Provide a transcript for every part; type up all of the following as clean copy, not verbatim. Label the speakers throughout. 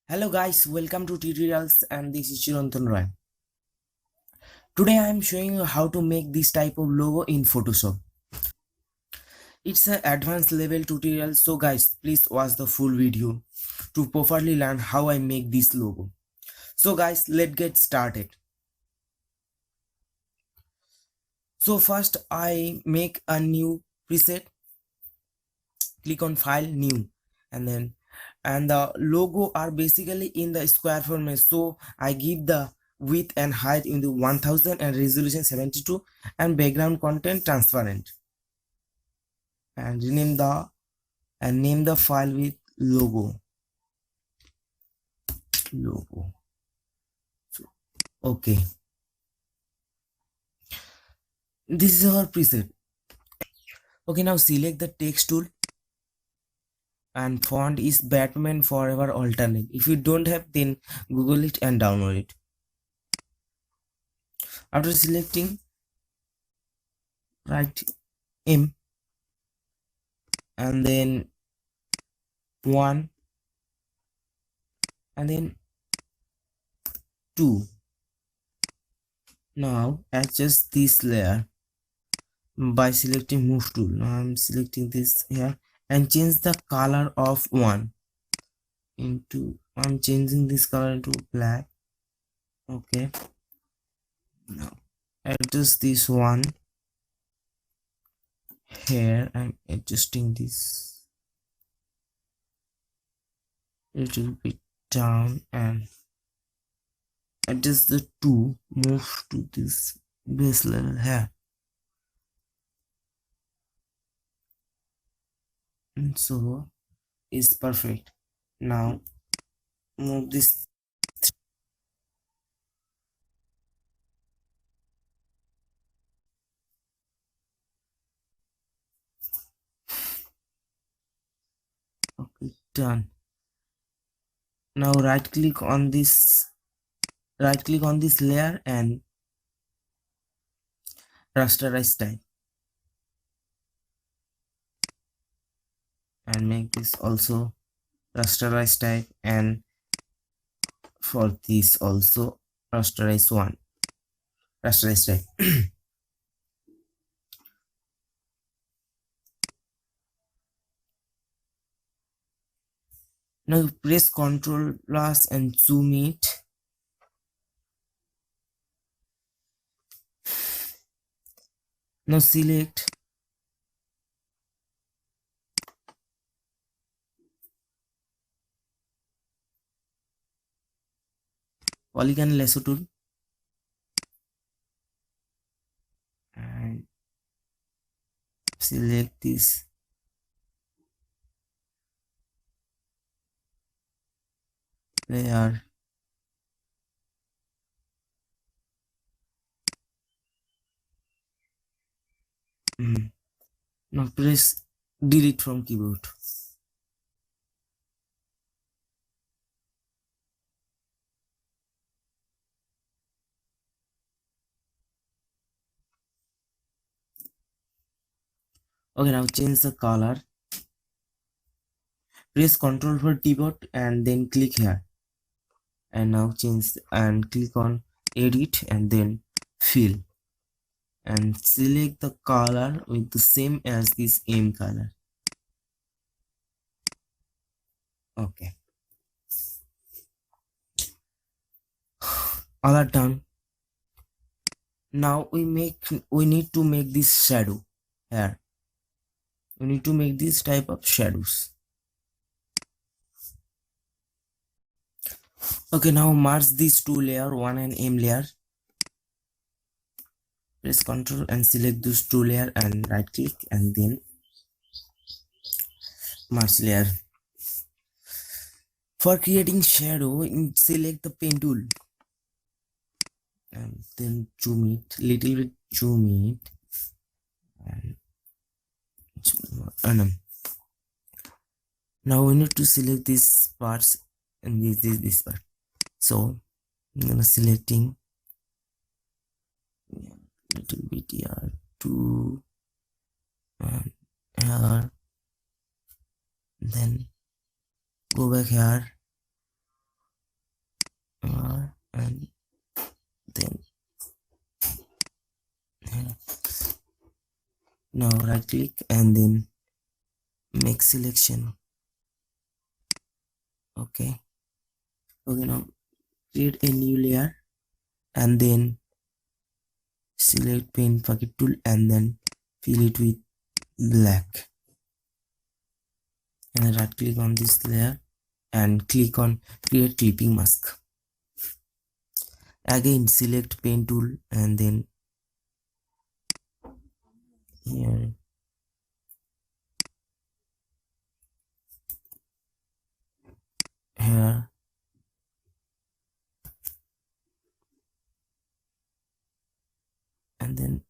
Speaker 1: Hello guys, welcome to tutorials and this is Chirantan Roy. Today I am showing you how to make this type of logo in Photoshop. It's an advanced level tutorial, so guys please watch the full video to properly learn how I make this logo. So guys, let's get started. So first I make a new preset, click on file, new, and the logo are basically in the square format, so I give the width and height in the 1000 and resolution 72 and background content transparent, and name the file with logo. So, okay, this is our preset. Okay, now select the text tool and font is Batman Forever Alternate. If you don't have, then Google it and download it. After selecting, write M and then 1 and then 2. Now adjust this layer by selecting move tool. Now I'm selecting this here and change the color of 1 into, I'm changing this color into black. Okay, now adjust this one here. I'm adjusting this little bit down and adjust the 2, move to this base level here, and so is perfect. Now move this. Okay, done. Now right click on this layer and rasterize type and make this also rasterize type, and for this also rasterize type. Now press Ctrl plus and zoom it. Now select polygon lasso tool and select this layer. Now press delete from keyboard. Okay, now change the color. Press Ctrl for keyboard and then click here, and now change and click on edit and then fill and select the color with the same as this M color. Okay, all are done. Now we need to make this shadow here. We need to make this type of shadows. Okay, now merge these two layer, 1 and M layer. Press Ctrl and select those two layer and right click and then merge layer. For creating shadow, select the pen tool and then zoom it, little bit zoom it, and now we need to select these parts and this part. So I'm gonna selecting little bit here, 2 and here, then go back here and then here. Now right click and then make selection. Okay, now create a new layer and then select paint bucket tool and then fill it with black, and right click on this layer and click on create clipping mask. Again select pen tool and then here here and then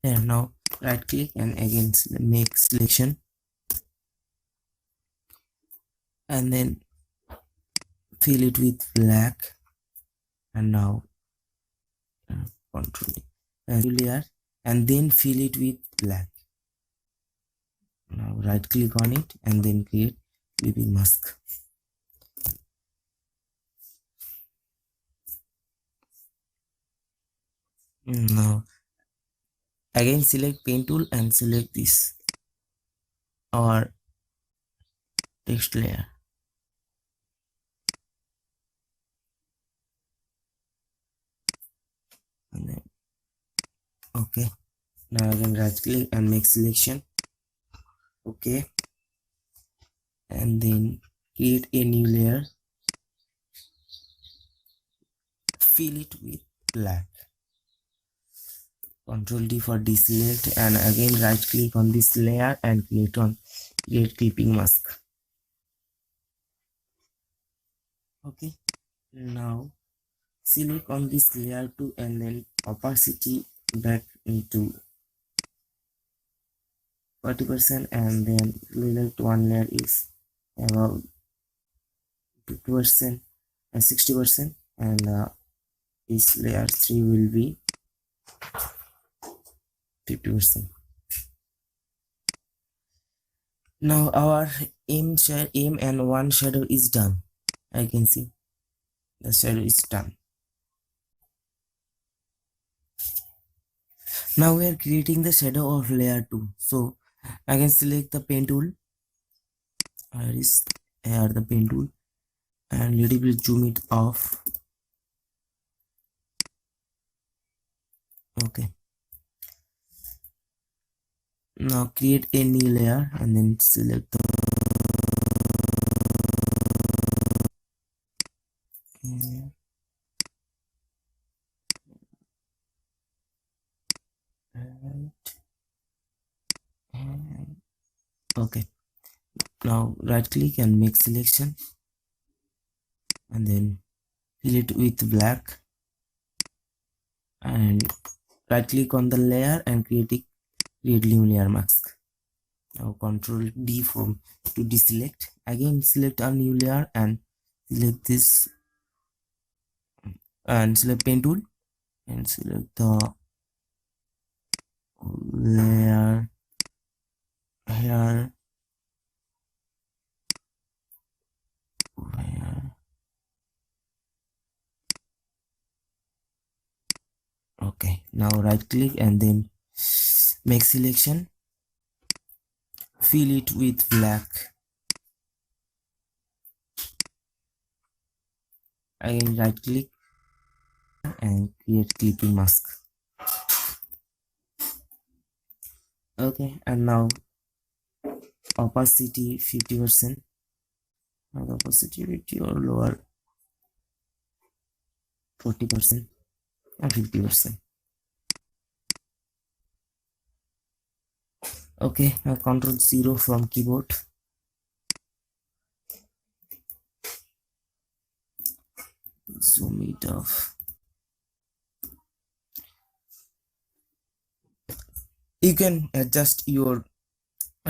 Speaker 1: here. Now right click and again make selection and then fill it with black, and now control and layer and then fill it with black. Now right click on it and then create clipping mask. Now again select pen tool and select this our text layer, and then okay. Now again right click and make selection. Okay, and then create a new layer, fill it with black. Control D for deselect, and again right click on this layer and create clipping mask. Okay, now select on this layer too and then opacity back into 40%, and then select one layer is about 50% and 60%, and this layer 3 will be 50%. Now our aim and one shadow is done. I can see the shadow is done. Now we are creating the shadow of layer 2. So I can select the pen tool. Here the pen tool, and little bit zoom it off. Okay. Now create a new layer and then select the okay. Now right click and make selection and then fill it with black, and right click on the layer and create new layer mask. Now control D to deselect. Again select a new layer and select this and select pen tool and select the layer here, where okay. Now right click and then make selection, fill it with black. Again right click and create clipping mask. Okay, and now opacity 50%. Now the opacity 50 or lower 40% and 50%. Okay, now control 0 from keyboard zoom it off. You can adjust your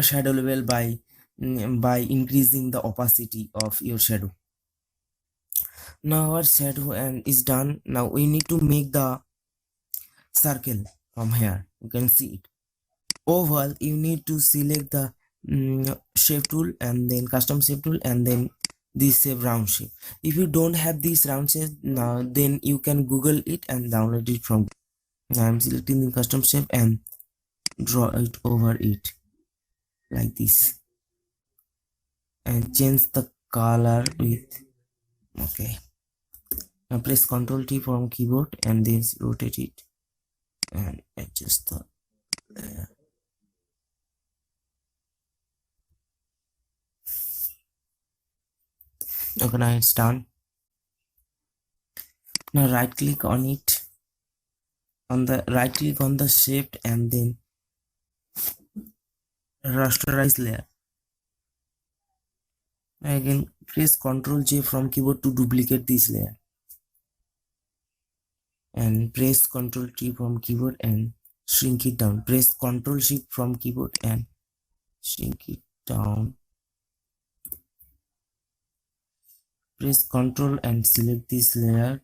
Speaker 1: shadow level by increasing the opacity of your shadow. Now our shadow and is done. Now we need to make the circle. From here you can see it. Oval, you need to select the shape tool and then custom shape tool and then this shape round shape. If you don't have this round shape now, then you can google it and download it from. Now I'm selecting the custom shape and draw it over it like this and change the color with. Okay, now press Ctrl T from keyboard and then rotate it and adjust the layer. Okay, now it's done. Now right click on it, on the right click on the shape and then rasterize layer. Again press Ctrl J from keyboard to duplicate this layer and press Ctrl T from keyboard and shrink it down. Press Ctrl Shift from keyboard and shrink it down. Press Ctrl and select this layer,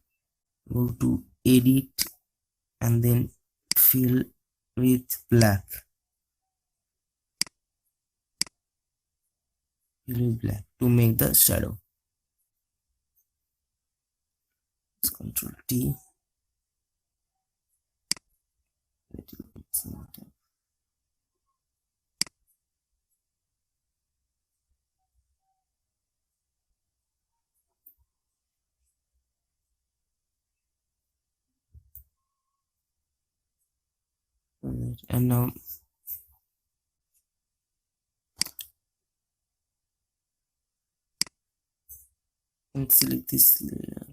Speaker 1: go to edit and then fill with black. Fill with black to make the shadow. Ctrl T. And now and select this layer.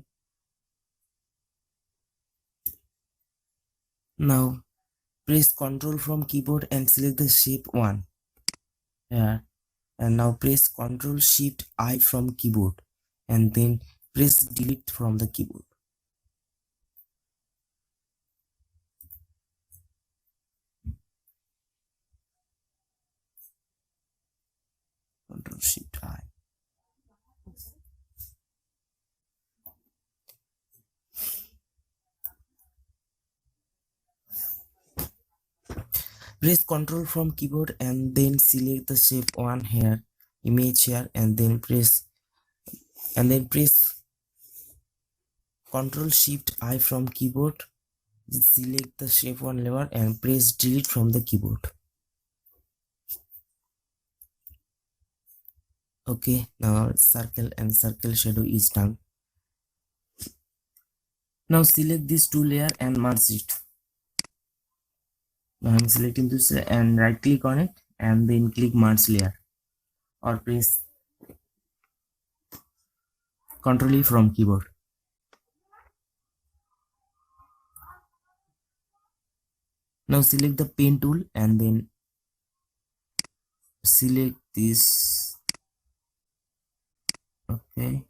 Speaker 1: Now press Ctrl from keyboard and select the shape 1 here, and now press Ctrl Shift I from keyboard and then press delete from the keyboard. Ctrl Shift I. Press Ctrl from keyboard and then select the shape 1 here, image here, and then press Ctrl Shift I from keyboard, select the shape 1 layer and press delete from the keyboard. Okay, now circle and circle shadow is done. Now select this two layer and merge it. Now I'm selecting this and right click on it and then click merge layer or press Ctrl E from keyboard. Now select the pen tool and then select this. Okay,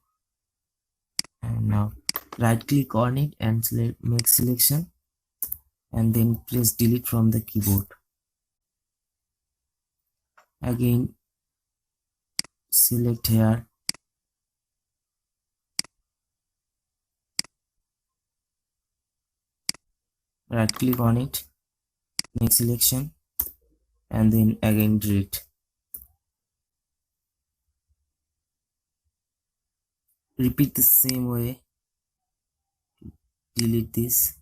Speaker 1: and now right click on it and select make selection and then press delete from the keyboard. Again select here, right click on it, make selection and then again delete. Repeat the same way, delete this.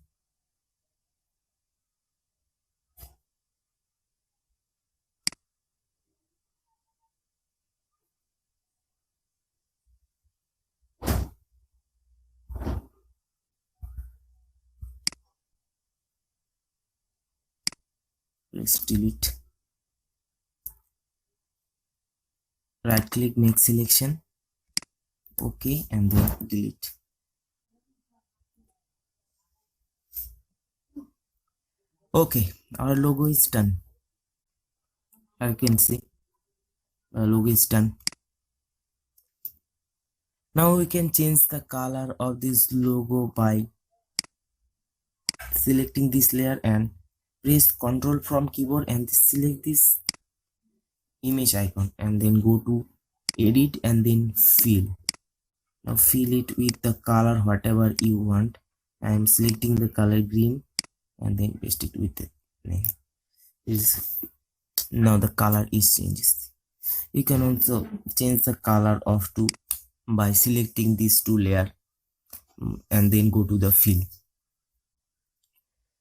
Speaker 1: Press delete, right click, make selection, okay, and then delete. Okay, our logo is done. I can see the logo is done. Now we can change the color of this logo by selecting this layer and press Ctrl from keyboard and select this image icon and then go to edit and then fill. Now fill it with the color whatever you want. I am selecting the color green and then paste it with it. Now the color is changes. You can also change the color of two by selecting these two layer and then go to the fill.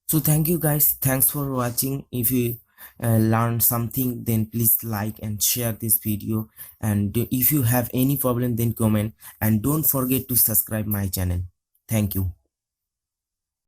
Speaker 1: So thank you guys, thanks for watching. If you learned something, then please like and share this video, and if you have any problem then comment, and don't forget to subscribe my channel. Thank you.